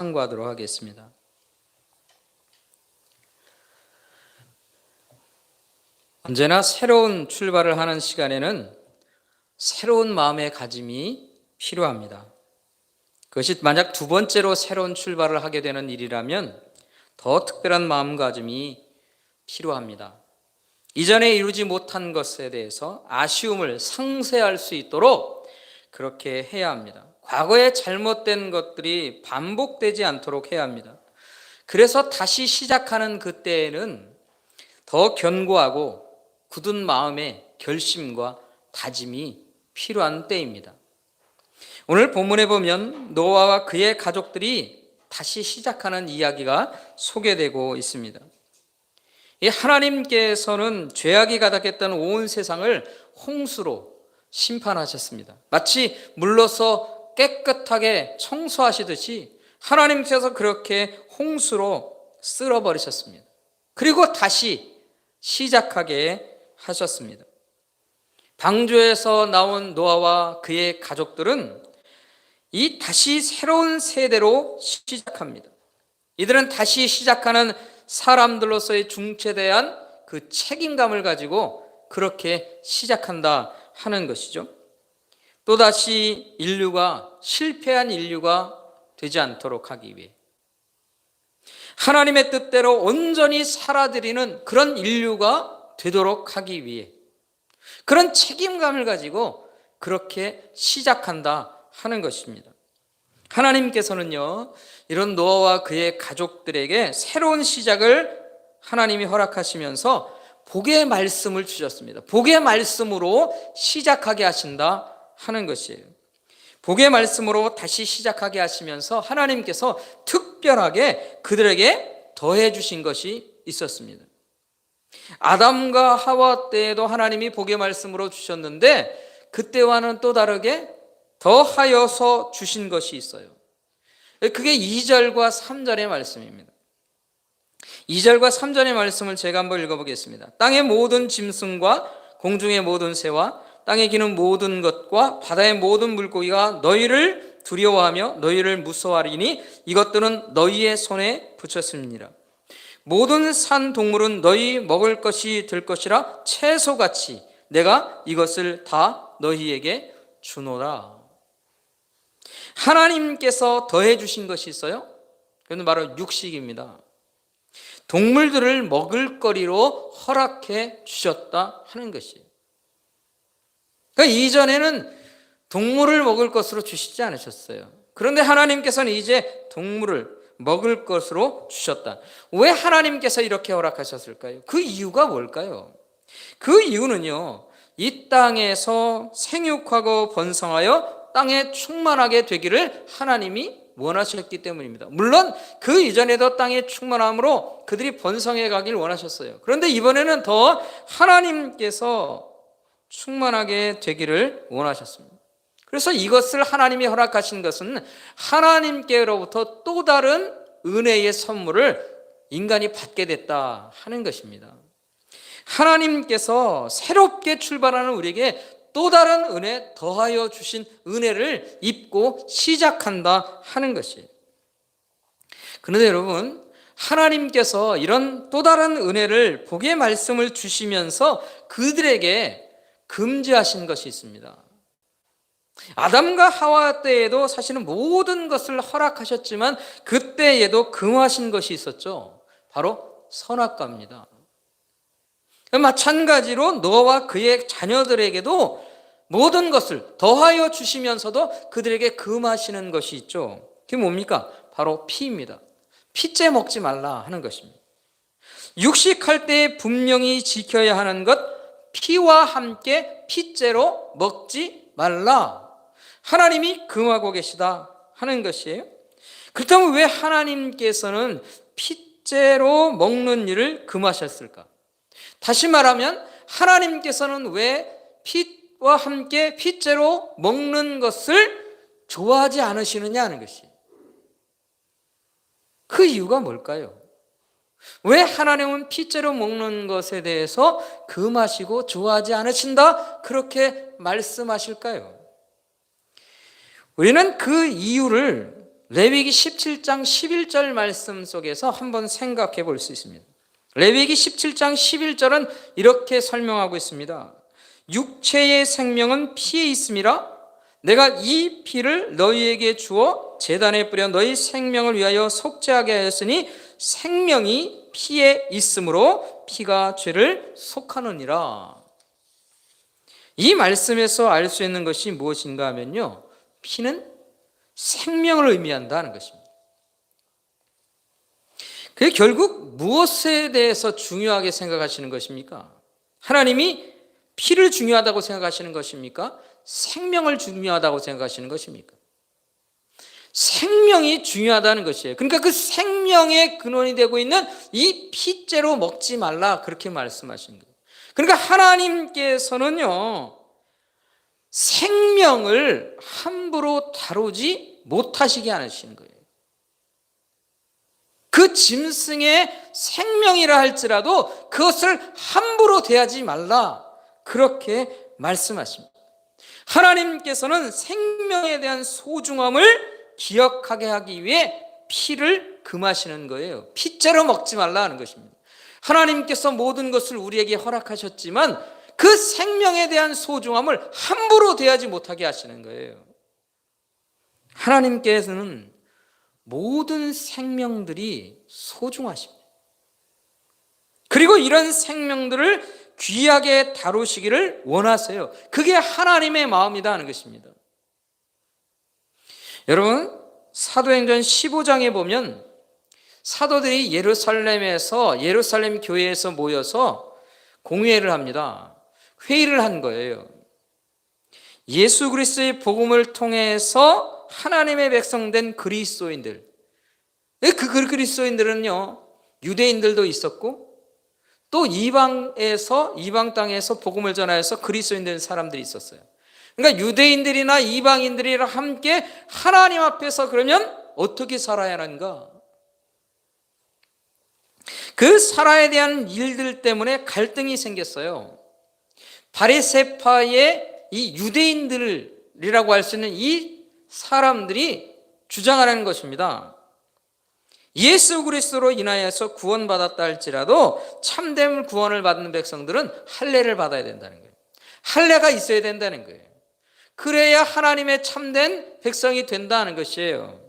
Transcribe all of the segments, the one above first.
참고하도록 하겠습니다. 언제나 새로운 출발을 하는 시간에는 새로운 마음의 가짐이 필요합니다. 그것이 만약 두 번째로 새로운 출발을 하게 되는 일이라면 더 특별한 마음가짐이 필요합니다. 이전에 이루지 못한 것에 대해서 아쉬움을 상쇄할 수 있도록 그렇게 해야 합니다. 과거에 잘못된 것들이 반복되지 않도록 해야 합니다. 그래서 다시 시작하는 그때에는 더 견고하고 굳은 마음의 결심과 다짐이 필요한 때입니다. 오늘 본문에 보면 노아와 그의 가족들이 다시 시작하는 이야기가 소개되고 있습니다. 하나님께서는 죄악이 가득했던 온 세상을 홍수로 심판하셨습니다. 마치 물로서 깨끗하게 청소하시듯이 하나님께서 그렇게 홍수로 쓸어버리셨습니다. 그리고 다시 시작하게 하셨습니다. 방주에서 나온 노아와 그의 가족들은 이 다시 새로운 세대로 시작합니다. 이들은 다시 시작하는 사람들로서의 중체대한 그 책임감을 가지고 그렇게 시작한다 하는 것이죠. 또다시 인류가 실패한 인류가 되지 않도록 하기 위해 하나님의 뜻대로 온전히 살아들이는 그런 인류가 되도록 하기 위해 그런 책임감을 가지고 그렇게 시작한다 하는 것입니다. 하나님께서는요, 이런 노아와 그의 가족들에게 새로운 시작을 하나님이 허락하시면서 복의 말씀을 주셨습니다. 복의 말씀으로 시작하게 하신다 하는 것이에요. 복의 말씀으로 다시 시작하게 하시면서 하나님께서 특별하게 그들에게 더해 주신 것이 있었습니다. 아담과 하와 때에도 하나님이 복의 말씀으로 주셨는데 그때와는 또 다르게 더하여서 주신 것이 있어요. 그게 2절과 3절의 말씀입니다. 2절과 3절의 말씀을 제가 한번 읽어보겠습니다. 땅의 모든 짐승과 공중의 모든 새와 땅에 기는 모든 것과 바다의 모든 물고기가 너희를 두려워하며 너희를 무서워하리니 이것들은 너희의 손에 붙였습니다. 모든 산 동물은 너희 먹을 것이 될 것이라 채소같이 내가 이것을 다 너희에게 주노라. 하나님께서 더해 주신 것이 있어요. 그건 바로 육식입니다. 동물들을 먹을거리로 허락해 주셨다 하는 것이에요. 그러니까 이전에는 동물을 먹을 것으로 주시지 않으셨어요. 그런데 하나님께서는 이제 동물을 먹을 것으로 주셨다. 왜 하나님께서 이렇게 허락하셨을까요? 그 이유가 뭘까요? 그 이유는요, 이 땅에서 생육하고 번성하여 땅에 충만하게 되기를 하나님이 원하셨기 때문입니다. 물론 그 이전에도 땅의 충만함으로 그들이 번성해 가길 원하셨어요. 그런데 이번에는 더 하나님께서 충만하게 되기를 원하셨습니다. 그래서 이것을 하나님이 허락하신 것은 하나님께로부터 또 다른 은혜의 선물을 인간이 받게 됐다 하는 것입니다. 하나님께서 새롭게 출발하는 우리에게 또 다른 은혜, 더하여 주신 은혜를 입고 시작한다 하는 것이에요. 그런데 여러분, 하나님께서 이런 또 다른 은혜를 복의 말씀을 주시면서 그들에게 금지하신 것이 있습니다. 아담과 하와 때에도 사실은 모든 것을 허락하셨지만 그때에도 금하신 것이 있었죠. 바로 선악과입니다. 마찬가지로 노아와 그의 자녀들에게도 모든 것을 더하여 주시면서도 그들에게 금하시는 것이 있죠. 그게 뭡니까? 바로 피입니다. 피째 먹지 말라 하는 것입니다. 육식할 때 분명히 지켜야 하는 것, 피와 함께 피째로 먹지 말라. 하나님이 금하고 계시다 하는 것이에요. 그렇다면 왜 하나님께서는 피째로 먹는 일을 금하셨을까? 다시 말하면 하나님께서는 왜 피와 함께 피째로 먹는 것을 좋아하지 않으시느냐 하는 것이에요. 그 이유가 뭘까요? 왜 하나님은 피째로 먹는 것에 대해서 금하시고 좋아하지 않으신다? 그렇게 말씀하실까요? 우리는 그 이유를 레위기 17장 11절 말씀 속에서 한번 생각해 볼 수 있습니다. 레위기 17장 11절은 이렇게 설명하고 있습니다. 육체의 생명은 피에 있음이라 내가 이 피를 너희에게 주어 제단에 뿌려 너희 생명을 위하여 속죄하게 하였으니 생명이 피에 있으므로 피가 죄를 속하느니라. 이 말씀에서 알 수 있는 것이 무엇인가 하면요, 피는 생명을 의미한다는 것입니다. 그게 결국 무엇에 대해서 중요하게 생각하시는 것입니까? 하나님이 피를 중요하다고 생각하시는 것입니까? 생명을 중요하다고 생각하시는 것입니까? 생명이 중요하다는 것이에요. 그러니까 그 생명의 근원이 되고 있는 이 피째로 먹지 말라, 그렇게 말씀하신 거예요. 그러니까 하나님께서는요, 생명을 함부로 다루지 못하시게 하시는 거예요. 그 짐승의 생명이라 할지라도 그것을 함부로 대하지 말라, 그렇게 말씀하십니다. 하나님께서는 생명에 대한 소중함을 기억하게 하기 위해 피를 금하시는 거예요. 피째로 먹지 말라 하는 것입니다. 하나님께서 모든 것을 우리에게 허락하셨지만 그 생명에 대한 소중함을 함부로 대하지 못하게 하시는 거예요. 하나님께서는 모든 생명들이 소중하십니다. 그리고 이런 생명들을 귀하게 다루시기를 원하세요. 그게 하나님의 마음이다 하는 것입니다. 여러분, 사도행전 15장에 보면 사도들이 예루살렘 교회에서 모여서 공회를 합니다. 회의를 한 거예요. 예수 그리스도의 복음을 통해서 하나님의 백성된 그리스도인들, 그 그리스도인들은요, 유대인들도 있었고 또 이방 땅에서 복음을 전하여서 그리스도인된 사람들이 있었어요. 그러니까 유대인들이나 이방인들이 함께 하나님 앞에서 그러면 어떻게 살아야 하는가? 그 살아야 대한 일들 때문에 갈등이 생겼어요. 바리새파의 이 유대인들이라고 할 수 있는 이 사람들이 주장하는 것입니다. 예수 그리스도로 인하여서 구원받았다 할지라도 참된 구원을 받는 백성들은 할례를 받아야 된다는 거예요. 할례가 있어야 된다는 거예요. 그래야 하나님의 참된 백성이 된다는 것이에요.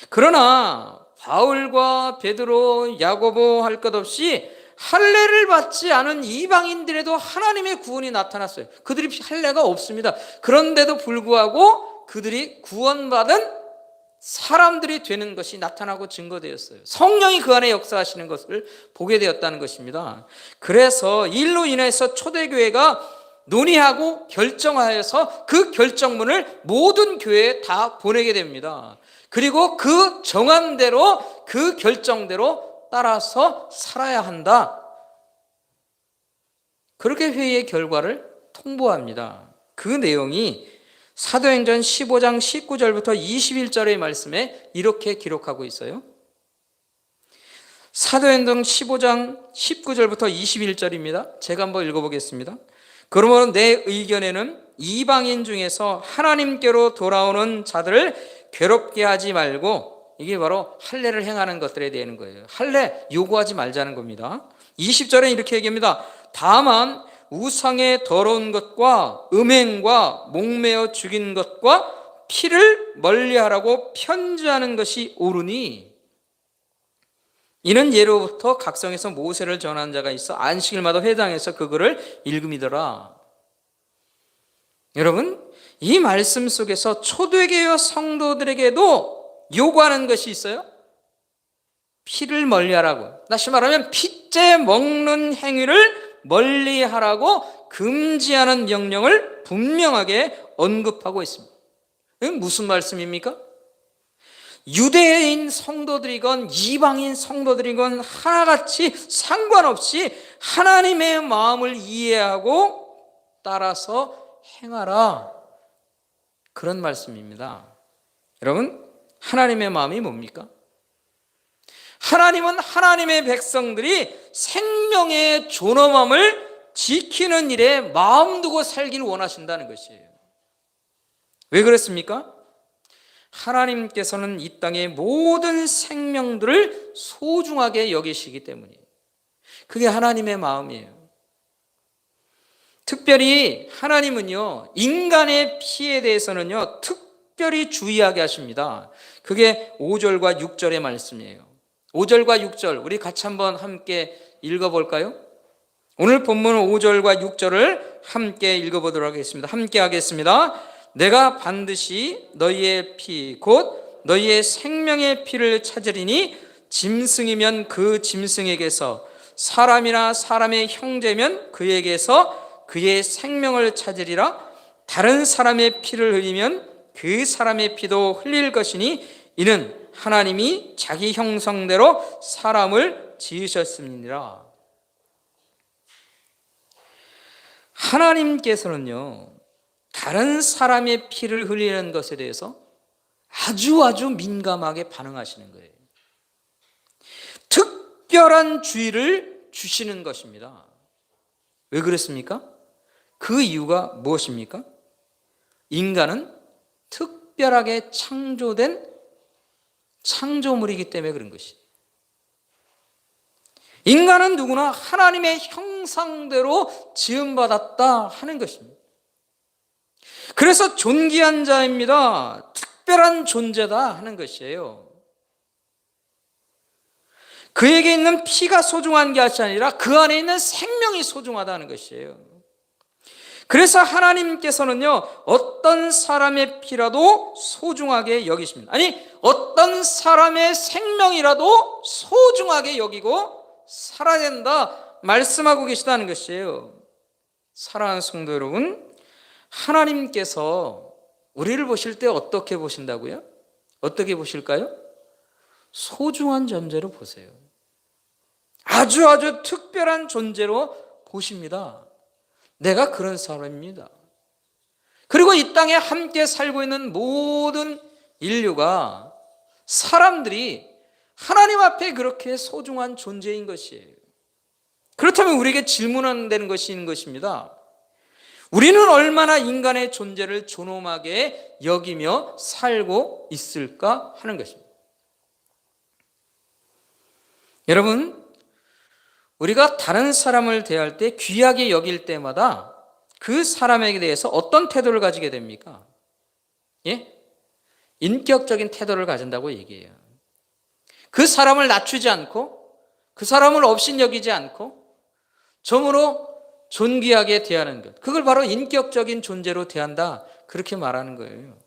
그러나 바울과 베드로, 야고보 할 것 없이 할례를 받지 않은 이방인들에도 하나님의 구원이 나타났어요. 그들이 할례가 없습니다. 그런데도 불구하고 그들이 구원받은 사람들이 되는 것이 나타나고 증거되었어요. 성령이 그 안에 역사하시는 것을 보게 되었다는 것입니다. 그래서 이로 인해서 초대교회가 논의하고 결정하여서 그 결정문을 모든 교회에 다 보내게 됩니다. 그리고 그 정한 대로, 그 결정대로 따라서 살아야 한다, 그렇게 회의의 결과를 통보합니다. 그 내용이 사도행전 15장 19절부터 21절의 말씀에 이렇게 기록하고 있어요. 사도행전 15장 19절부터 21절입니다. 제가 한번 읽어보겠습니다. 그러므로 내 의견에는 이방인 중에서 하나님께로 돌아오는 자들을 괴롭게 하지 말고, 이게 바로 할례를 행하는 것들에 대한 거예요. 할례 요구하지 말자는 겁니다. 20절에 이렇게 얘기합니다. 다만 우상의 더러운 것과 음행과 목매어 죽인 것과 피를 멀리하라고 편지하는 것이 옳으니 이는 예로부터 각성에서 모세를 전한 자가 있어 안식일마다 회당에서 그 글을 읽음이더라. 여러분, 이 말씀 속에서 초대교회 성도들에게도 요구하는 것이 있어요. 피를 멀리하라고, 다시 말하면 피째 먹는 행위를 멀리하라고 금지하는 명령을 분명하게 언급하고 있습니다. 이건 무슨 말씀입니까? 유대인 성도들이건 이방인 성도들이건 하나같이 상관없이 하나님의 마음을 이해하고 따라서 행하라, 그런 말씀입니다. 여러분, 하나님의 마음이 뭡니까? 하나님은 하나님의 백성들이 생명의 존엄함을 지키는 일에 마음 두고 살기를 원하신다는 것이에요. 왜 그렇습니까? 하나님께서는 이 땅의 모든 생명들을 소중하게 여기시기 때문이에요. 그게 하나님의 마음이에요. 특별히 하나님은요, 인간의 피에 대해서는요, 특별히 주의하게 하십니다. 그게 5절과 6절의 말씀이에요. 5절과 6절 우리 같이 한번 함께 읽어볼까요? 오늘 본문 5절과 6절을 함께 읽어보도록 하겠습니다. 함께 하겠습니다. 내가 반드시 너희의 피 곧 너희의 생명의 피를 찾으리니 짐승이면 그 짐승에게서 사람이나 사람의 형제면 그에게서 그의 생명을 찾으리라. 다른 사람의 피를 흘리면 그 사람의 피도 흘릴 것이니 이는 하나님이 자기 형상대로 사람을 지으셨음이니라. 하나님께서는요, 다른 사람의 피를 흘리는 것에 대해서 아주 민감하게 반응하시는 거예요. 특별한 주의를 주시는 것입니다. 왜 그렇습니까? 그 이유가 무엇입니까? 인간은 특별하게 창조된 창조물이기 때문에 그런 것이에요. 인간은 누구나 하나님의 형상대로 지음받았다 하는 것입니다. 그래서 존귀한 자입니다. 특별한 존재다 하는 것이에요. 그에게 있는 피가 소중한 게 아니라 그 안에 있는 생명이 소중하다는 것이에요. 그래서 하나님께서는요, 어떤 사람의 피라도 소중하게 여기십니다. 아니, 어떤 사람의 생명이라도 소중하게 여기고 살아야 된다 말씀하고 계시다는 것이에요. 사랑하는 성도 여러분, 하나님께서 우리를 보실 때 어떻게 보신다고요? 어떻게 보실까요? 소중한 존재로 보세요. 아주 특별한 존재로 보십니다. 내가 그런 사람입니다. 그리고 이 땅에 함께 살고 있는 모든 인류가, 사람들이 하나님 앞에 그렇게 소중한 존재인 것이에요. 그렇다면 우리에게 질문하는 것이 있는 것입니다. 우리는 얼마나 인간의 존재를 존엄하게 여기며 살고 있을까 하는 것입니다. 여러분, 우리가 다른 사람을 대할 때, 귀하게 여길 때마다 그 사람에게 대해서 어떤 태도를 가지게 됩니까? 예? 인격적인 태도를 가진다고 얘기해요. 그 사람을 낮추지 않고, 그 사람을 업신여기지 않고 정으로 존귀하게 대하는 것, 그걸 바로 인격적인 존재로 대한다, 그렇게 말하는 거예요.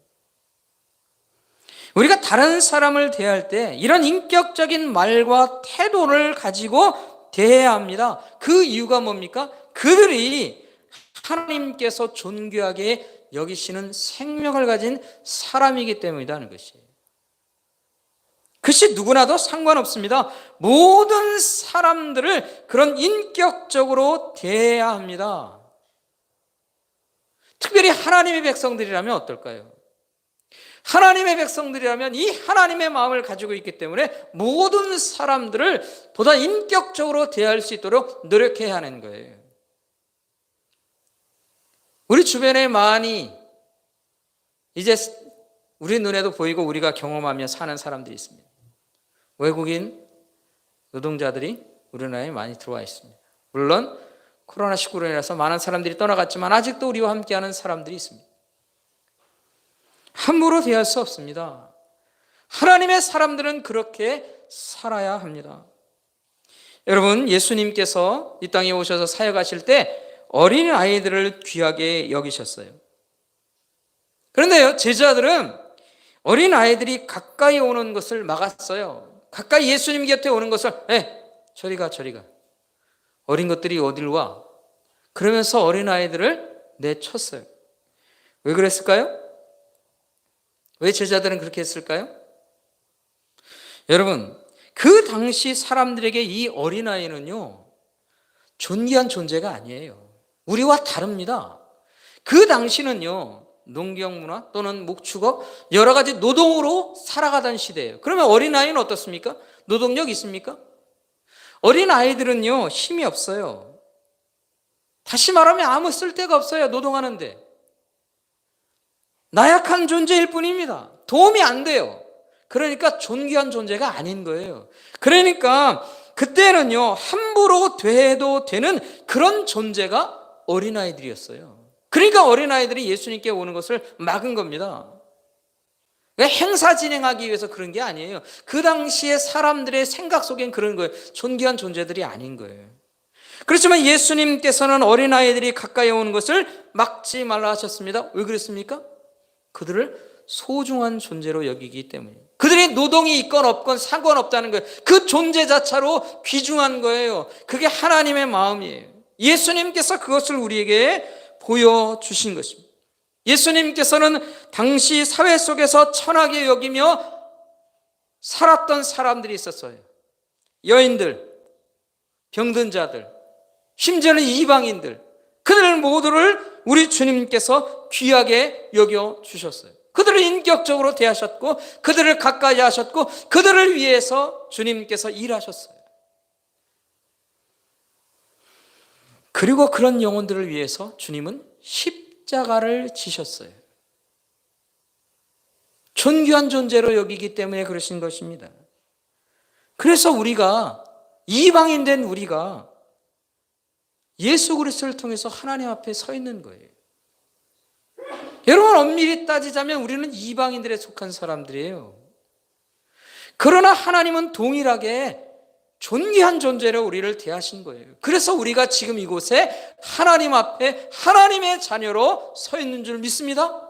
우리가 다른 사람을 대할 때 이런 인격적인 말과 태도를 가지고 대해야 합니다. 그 이유가 뭡니까? 그들이 하나님께서 존귀하게 여기시는 생명을 가진 사람이기 때문이라는 것이에요. 그것이 누구나도 상관없습니다. 모든 사람들을 그런 인격적으로 대해야 합니다. 특별히 하나님의 백성들이라면 어떨까요? 하나님의 백성들이라면 이 하나님의 마음을 가지고 있기 때문에 모든 사람들을 보다 인격적으로 대할 수 있도록 노력해야 하는 거예요. 우리 주변에 많이 이제 우리 눈에도 보이고 우리가 경험하며 사는 사람들이 있습니다. 외국인 노동자들이 우리나라에 많이 들어와 있습니다. 물론 코로나19로 인해서 많은 사람들이 떠나갔지만 아직도 우리와 함께하는 사람들이 있습니다. 함부로 대할 수 없습니다. 하나님의 사람들은 그렇게 살아야 합니다. 여러분, 예수님께서 이 땅에 오셔서 사역하실 때 어린 아이들을 귀하게 여기셨어요. 그런데요, 제자들은 어린 아이들이 가까이 오는 것을 막았어요. 가까이 예수님 곁에 오는 것을 저리 가. 어린 것들이 어딜 와? 그러면서 어린 아이들을 내쳤어요. 왜 그랬을까요? 왜 제자들은 그렇게 했을까요? 여러분, 그 당시 사람들에게 이 어린아이는요, 존귀한 존재가 아니에요. 우리와 다릅니다. 그 당시는요, 농경문화 또는 목축업, 여러 가지 노동으로 살아가던 시대예요. 그러면 어린아이는 어떻습니까? 노동력 있습니까? 어린아이들은요, 힘이 없어요. 다시 말하면 아무 쓸데가 없어요. 노동하는데 나약한 존재일 뿐입니다. 도움이 안 돼요. 그러니까 존귀한 존재가 아닌 거예요. 그러니까 그때는요, 함부로 대해도 되는 그런 존재가 어린아이들이었어요. 그러니까 어린아이들이 예수님께 오는 것을 막은 겁니다. 행사 진행하기 위해서 그런 게 아니에요. 그 당시에 사람들의 생각 속엔 그런 거예요. 존귀한 존재들이 아닌 거예요. 그렇지만 예수님께서는 어린아이들이 가까이 오는 것을 막지 말라 하셨습니다. 왜 그랬습니까? 그들을 소중한 존재로 여기기 때문이에요. 그들이 노동이 있건 없건 상관없다는 거예요. 그 존재 자체로 귀중한 거예요. 그게 하나님의 마음이에요. 예수님께서 그것을 우리에게 보여주신 것입니다. 예수님께서는 당시 사회 속에서 천하게 여기며 살았던 사람들이 있었어요. 여인들, 병든 자들, 심지어는 이방인들, 그들 모두를 우리 주님께서 귀하게 여겨주셨어요. 그들을 인격적으로 대하셨고 그들을 가까이 하셨고 그들을 위해서 주님께서 일하셨어요. 그리고 그런 영혼들을 위해서 주님은 십자가를 지셨어요. 존귀한 존재로 여기기 때문에 그러신 것입니다. 그래서 우리가, 이방인 된 우리가 예수 그리스도를 통해서 하나님 앞에 서 있는 거예요. 여러분, 엄밀히 따지자면 우리는 이방인들에 속한 사람들이에요. 그러나 하나님은 동일하게 존귀한 존재로 우리를 대하신 거예요. 그래서 우리가 지금 이곳에 하나님 앞에 하나님의 자녀로 서 있는 줄 믿습니다.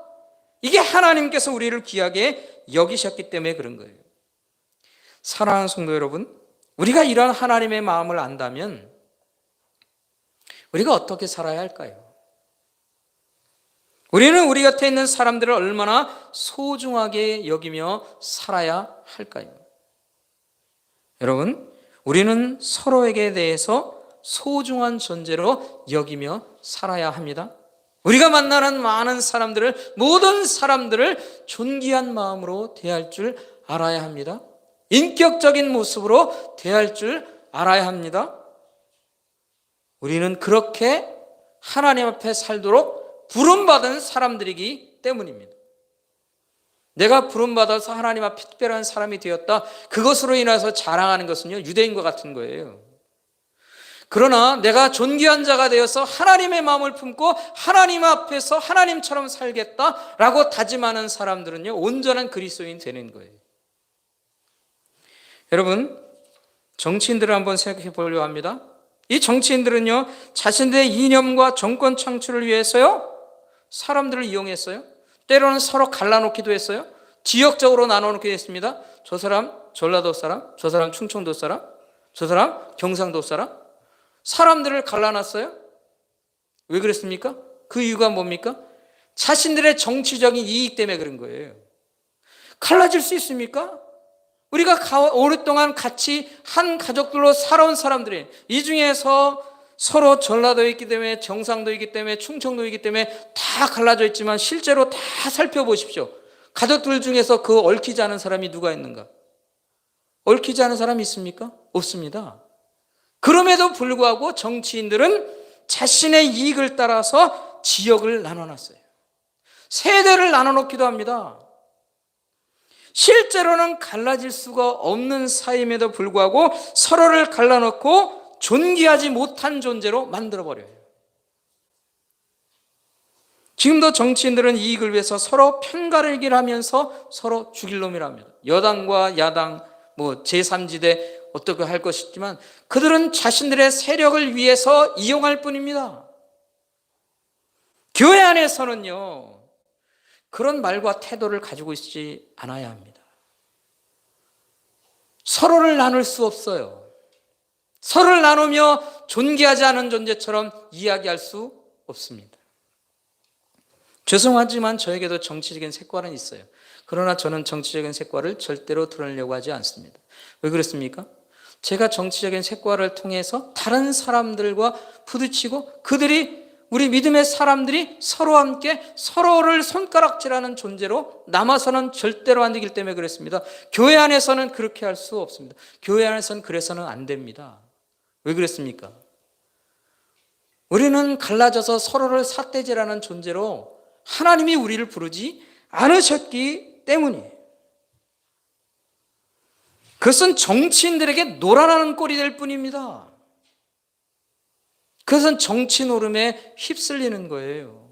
이게 하나님께서 우리를 귀하게 여기셨기 때문에 그런 거예요. 사랑하는 성도 여러분, 우리가 이런 하나님의 마음을 안다면 우리가 어떻게 살아야 할까요? 우리는 우리 곁에 있는 사람들을 얼마나 소중하게 여기며 살아야 할까요? 여러분, 우리는 서로에게 대해서 소중한 존재로 여기며 살아야 합니다. 우리가 만나는 많은 사람들을, 모든 사람들을 존귀한 마음으로 대할 줄 알아야 합니다. 인격적인 모습으로 대할 줄 알아야 합니다. 우리는 그렇게 하나님 앞에 살도록 부름받은 사람들이기 때문입니다. 내가 부름받아서 하나님 앞에 특별한 사람이 되었다, 그것으로 인해서 자랑하는 것은요, 유대인과 같은 거예요. 그러나 내가 존귀한 자가 되어서 하나님의 마음을 품고 하나님 앞에서 하나님처럼 살겠다라고 다짐하는 사람들은요, 온전한 그리스도인이 되는 거예요. 여러분, 정치인들을 한번 생각해 보려고 합니다. 이 정치인들은요, 자신들의 이념과 정권 창출을 위해서요, 사람들을 이용했어요. 때로는 서로 갈라놓기도 했어요. 지역적으로 나눠놓기도 했습니다. 저 사람 전라도 사람, 저 사람 충청도 사람, 저 사람 경상도 사람, 사람들을 갈라놨어요. 왜 그랬습니까? 그 이유가 뭡니까? 자신들의 정치적인 이익 때문에 그런 거예요. 갈라질 수 있습니까? 우리가 오랫동안 같이 한 가족들로 살아온 사람들이, 이 중에서 서로 전라도에 있기 때문에, 경상도에 있기 때문에, 충청도에 있기 때문에 다 갈라져 있지만 실제로 다 살펴보십시오. 가족들 중에서 그 얽히지 않은 사람이 누가 있는가? 얽히지 않은 사람이 있습니까? 없습니다. 그럼에도 불구하고 정치인들은 자신의 이익을 따라서 지역을 나눠놨어요. 세대를 나눠놓기도 합니다. 실제로는 갈라질 수가 없는 사이임에도 불구하고 서로를 갈라놓고 존귀하지 못한 존재로 만들어버려요. 지금도 정치인들은 이익을 위해서 서로 편가르기를 하면서 서로 죽일 놈이라 합니다. 여당과 야당, 제3지대 어떻게 할 것이지만 그들은 자신들의 세력을 위해서 이용할 뿐입니다. 교회 안에서는요, 그런 말과 태도를 가지고 있지 않아야 합니다. 서로를 나눌 수 없어요. 서로를 나누며 존귀하지 않은 존재처럼 이야기할 수 없습니다. 죄송하지만 저에게도 정치적인 색깔은 있어요. 그러나 저는 정치적인 색깔을 절대로 드러내려고 하지 않습니다. 왜 그렇습니까? 제가 정치적인 색깔을 통해서 다른 사람들과 부딪히고 우리 믿음의 사람들이 서로 함께 서로를 손가락질하는 존재로 남아서는 절대로 안 되기 때문에 그렇습니다. 교회 안에서는 그렇게 할 수 없습니다. 교회 안에서는 그래서는 안 됩니다. 왜 그랬습니까? 우리는 갈라져서 서로를 삿대질하는 존재로 하나님이 우리를 부르지 않으셨기 때문이에요. 그것은 정치인들에게 놀아나는 꼴이 될 뿐입니다. 그것은 정치 노름에 휩쓸리는 거예요.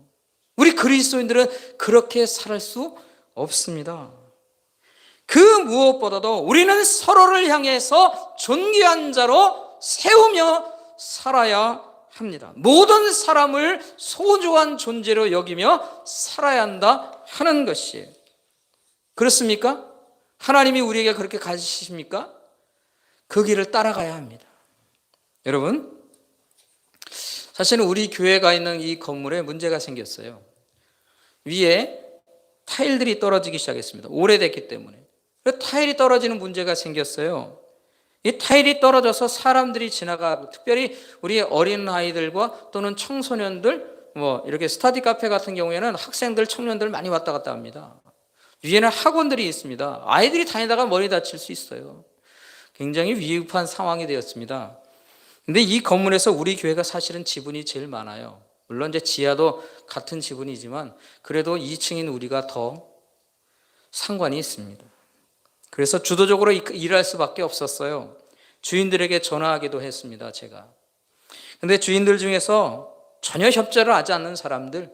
우리 그리스도인들은 그렇게 살 수 없습니다. 그 무엇보다도 우리는 서로를 향해서 존귀한 자로 세우며 살아야 합니다. 모든 사람을 소중한 존재로 여기며 살아야 한다 하는 것이에요. 그렇습니까? 하나님이 우리에게 그렇게 가르치십니까? 그 길을 따라가야 합니다. 여러분, 사실은 우리 교회가 있는 이 건물에 문제가 생겼어요. 위에 타일들이 떨어지기 시작했습니다. 오래됐기 때문에. 타일이 떨어지는 문제가 생겼어요. 이 타일이 떨어져서 사람들이 지나가고, 특별히 우리 어린 아이들과 또는 청소년들, 이렇게 스터디 카페 같은 경우에는 학생들, 청년들 많이 왔다 갔다 합니다. 위에는 학원들이 있습니다. 아이들이 다니다가 머리 다칠 수 있어요. 굉장히 위급한 상황이 되었습니다. 근데 이 건물에서 우리 교회가 사실은 지분이 제일 많아요. 물론 이제 지하도 같은 지분이지만 그래도 2층인 우리가 더 상관이 있습니다. 그래서 주도적으로 일할 수밖에 없었어요. 주인들에게 전화하기도 했습니다, 제가. 근데 주인들 중에서 전혀 협조를 하지 않는 사람들,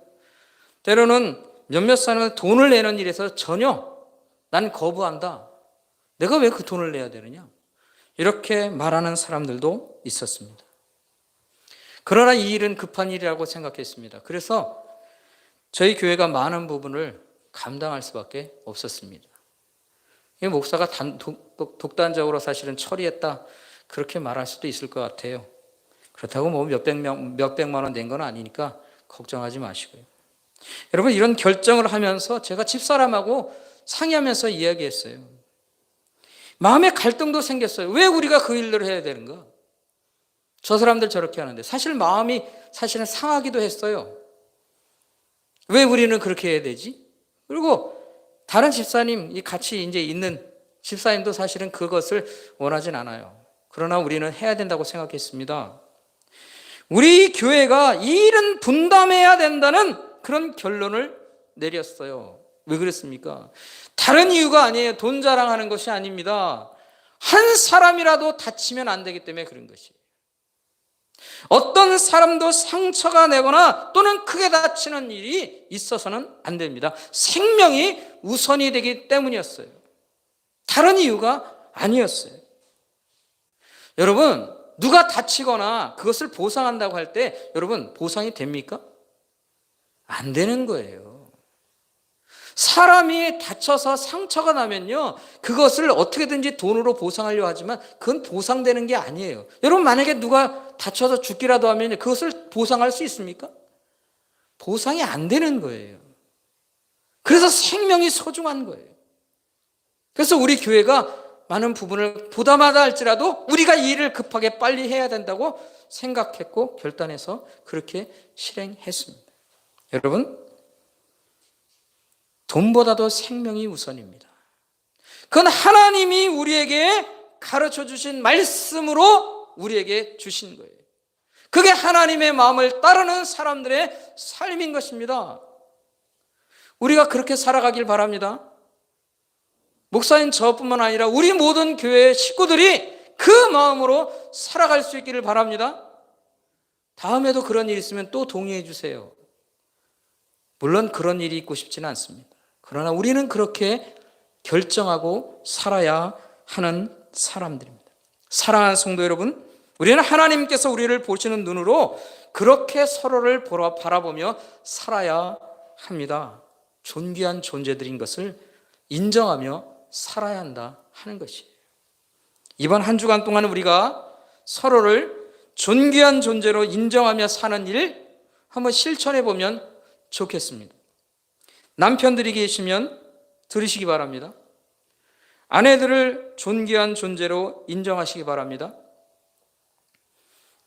때로는 몇몇 사람은 돈을 내는 일에서 전혀 난 거부한다. 내가 왜 그 돈을 내야 되느냐? 이렇게 말하는 사람들도 있었습니다. 그러나 이 일은 급한 일이라고 생각했습니다. 그래서 저희 교회가 많은 부분을 감당할 수밖에 없었습니다. 이 목사가 독단적으로 사실은 처리했다, 그렇게 말할 수도 있을 것 같아요. 그렇다고 몇백만 원 낸 건 아니니까 걱정하지 마시고요. 여러분, 이런 결정을 하면서 제가 집사람하고 상의하면서 이야기했어요. 마음의 갈등도 생겼어요. 왜 우리가 그 일을 해야 되는가? 저 사람들 저렇게 하는데. 사실 마음이 사실은 상하기도 했어요. 왜 우리는 그렇게 해야 되지? 그리고 다른 집사님, 같이 이제 있는 집사님도 사실은 그것을 원하진 않아요. 그러나 우리는 해야 된다고 생각했습니다. 우리 교회가 이 일은 분담해야 된다는 그런 결론을 내렸어요. 왜 그랬습니까? 다른 이유가 아니에요. 돈 자랑하는 것이 아닙니다. 한 사람이라도 다치면 안 되기 때문에 그런 것이에요. 어떤 사람도 상처가 내거나 또는 크게 다치는 일이 있어서는 안 됩니다. 생명이 우선이 되기 때문이었어요. 다른 이유가 아니었어요. 여러분, 누가 다치거나 그것을 보상한다고 할 때 여러분, 보상이 됩니까? 안 되는 거예요. 사람이 다쳐서 상처가 나면요, 그것을 어떻게든지 돈으로 보상하려고 하지만 그건 보상되는 게 아니에요. 여러분, 만약에 누가 다쳐서 죽기라도 하면 그것을 보상할 수 있습니까? 보상이 안 되는 거예요. 그래서 생명이 소중한 거예요. 그래서 우리 교회가 많은 부분을 부담하다 할지라도 우리가 이 일을 급하게 빨리 해야 된다고 생각했고 결단해서 그렇게 실행했습니다. 여러분, 돈보다도 생명이 우선입니다. 그건 하나님이 우리에게 가르쳐 주신 말씀으로 우리에게 주신 거예요. 그게 하나님의 마음을 따르는 사람들의 삶인 것입니다. 우리가 그렇게 살아가길 바랍니다. 목사인 저뿐만 아니라 우리 모든 교회의 식구들이 그 마음으로 살아갈 수 있기를 바랍니다. 다음에도 그런 일이 있으면 또 동의해 주세요. 물론 그런 일이 있고 싶지는 않습니다. 그러나 우리는 그렇게 결정하고 살아야 하는 사람들입니다. 사랑하는 성도 여러분, 우리는 하나님께서 우리를 보시는 눈으로 그렇게 서로를 바라보며 살아야 합니다. 존귀한 존재들인 것을 인정하며 살아야 한다 하는 것이에요. 이번 한 주간 동안 우리가 서로를 존귀한 존재로 인정하며 사는 일 한번 실천해 보면 좋겠습니다. 남편들이 계시면 들으시기 바랍니다. 아내들을 존귀한 존재로 인정하시기 바랍니다.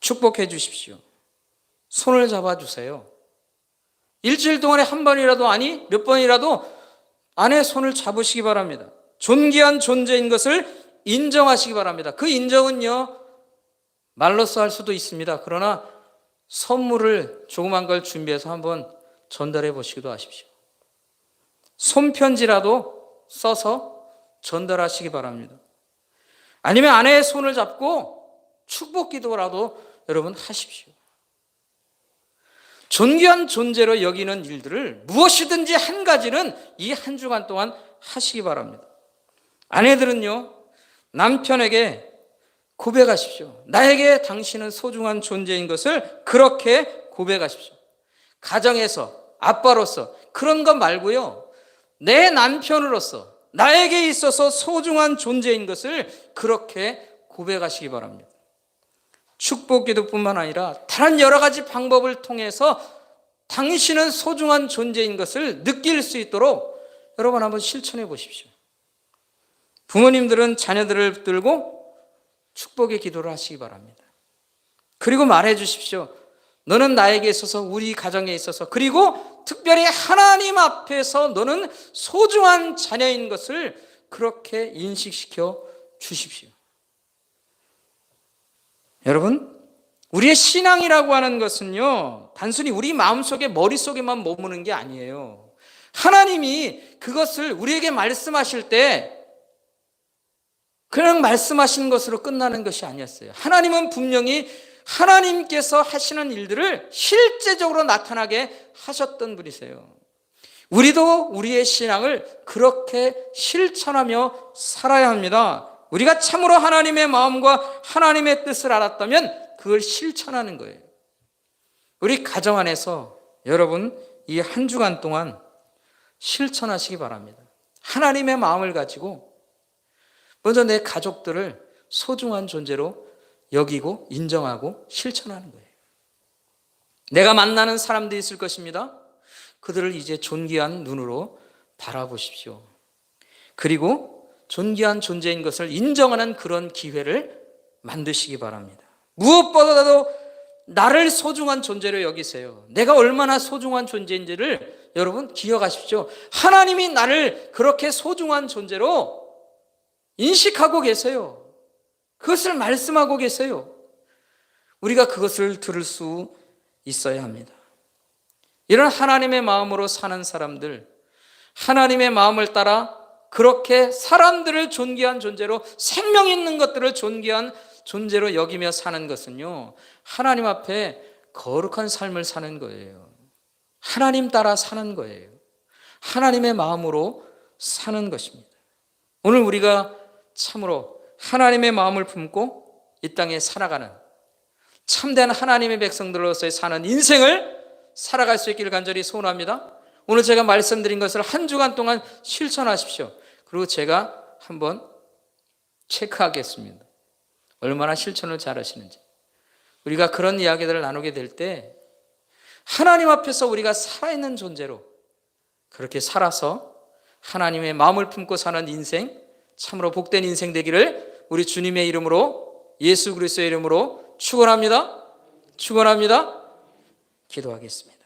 축복해 주십시오. 손을 잡아주세요. 일주일 동안에 한 번이라도, 아니 몇 번이라도 아내 손을 잡으시기 바랍니다. 존귀한 존재인 것을 인정하시기 바랍니다. 그 인정은요, 말로써 할 수도 있습니다. 그러나 선물을 조그만 걸 준비해서 한번 전달해 보시기도 하십시오. 손편지라도 써서 전달하시기 바랍니다. 아니면 아내의 손을 잡고 축복 기도라도 여러분 하십시오. 존귀한 존재로 여기는 일들을 무엇이든지 한 가지는 이 한 주간 동안 하시기 바랍니다. 아내들은요, 남편에게 고백하십시오. 나에게 당신은 소중한 존재인 것을 그렇게 고백하십시오. 가정에서, 아빠로서 그런 것 말고요, 내 남편으로서 나에게 있어서 소중한 존재인 것을 그렇게 고백하시기 바랍니다. 축복 기도뿐만 아니라 다른 여러 가지 방법을 통해서 당신은 소중한 존재인 것을 느낄 수 있도록 여러분 한번 실천해 보십시오. 부모님들은 자녀들을 붙들고 축복의 기도를 하시기 바랍니다. 그리고 말해 주십시오. 너는 나에게 있어서, 우리 가정에 있어서, 그리고 특별히 하나님 앞에서 너는 소중한 자녀인 것을 그렇게 인식시켜 주십시오. 여러분, 우리의 신앙이라고 하는 것은요, 단순히 우리 마음속에, 머릿속에만 머무는 게 아니에요. 하나님이 그것을 우리에게 말씀하실 때 그냥 말씀하시는 것으로 끝나는 것이 아니었어요. 하나님은 분명히 하나님께서 하시는 일들을 실제적으로 나타나게 하셨던 분이세요. 우리도 우리의 신앙을 그렇게 실천하며 살아야 합니다. 우리가 참으로 하나님의 마음과 하나님의 뜻을 알았다면 그걸 실천하는 거예요. 우리 가정 안에서 여러분 이 한 주간 동안 실천하시기 바랍니다. 하나님의 마음을 가지고 먼저 내 가족들을 소중한 존재로 여기고 인정하고 실천하는 거예요. 내가 만나는 사람들이 있을 것입니다. 그들을 이제 존귀한 눈으로 바라보십시오. 그리고 존귀한 존재인 것을 인정하는 그런 기회를 만드시기 바랍니다. 무엇보다도 나를 소중한 존재로 여기세요. 내가 얼마나 소중한 존재인지를 여러분 기억하십시오. 하나님이 나를 그렇게 소중한 존재로 인식하고 계세요. 그것을 말씀하고 계세요. 우리가 그것을 들을 수 있어야 합니다. 이런 하나님의 마음으로 사는 사람들, 하나님의 마음을 따라 그렇게 사람들을 존귀한 존재로, 생명 있는 것들을 존귀한 존재로 여기며 사는 것은요, 하나님 앞에 거룩한 삶을 사는 거예요. 하나님 따라 사는 거예요. 하나님의 마음으로 사는 것입니다. 오늘 우리가 참으로 하나님의 마음을 품고 이 땅에 살아가는 참된 하나님의 백성들로서의 사는 인생을 살아갈 수 있기를 간절히 소원합니다. 오늘 제가 말씀드린 것을 한 주간 동안 실천하십시오. 그리고 제가 한번 체크하겠습니다. 얼마나 실천을 잘하시는지. 우리가 그런 이야기들을 나누게 될 때 하나님 앞에서 우리가 살아있는 존재로 그렇게 살아서 하나님의 마음을 품고 사는 인생, 참으로 복된 인생 되기를 우리 주님의 이름으로, 예수 그리스도의 이름으로 축원합니다. 축원합니다. 기도하겠습니다.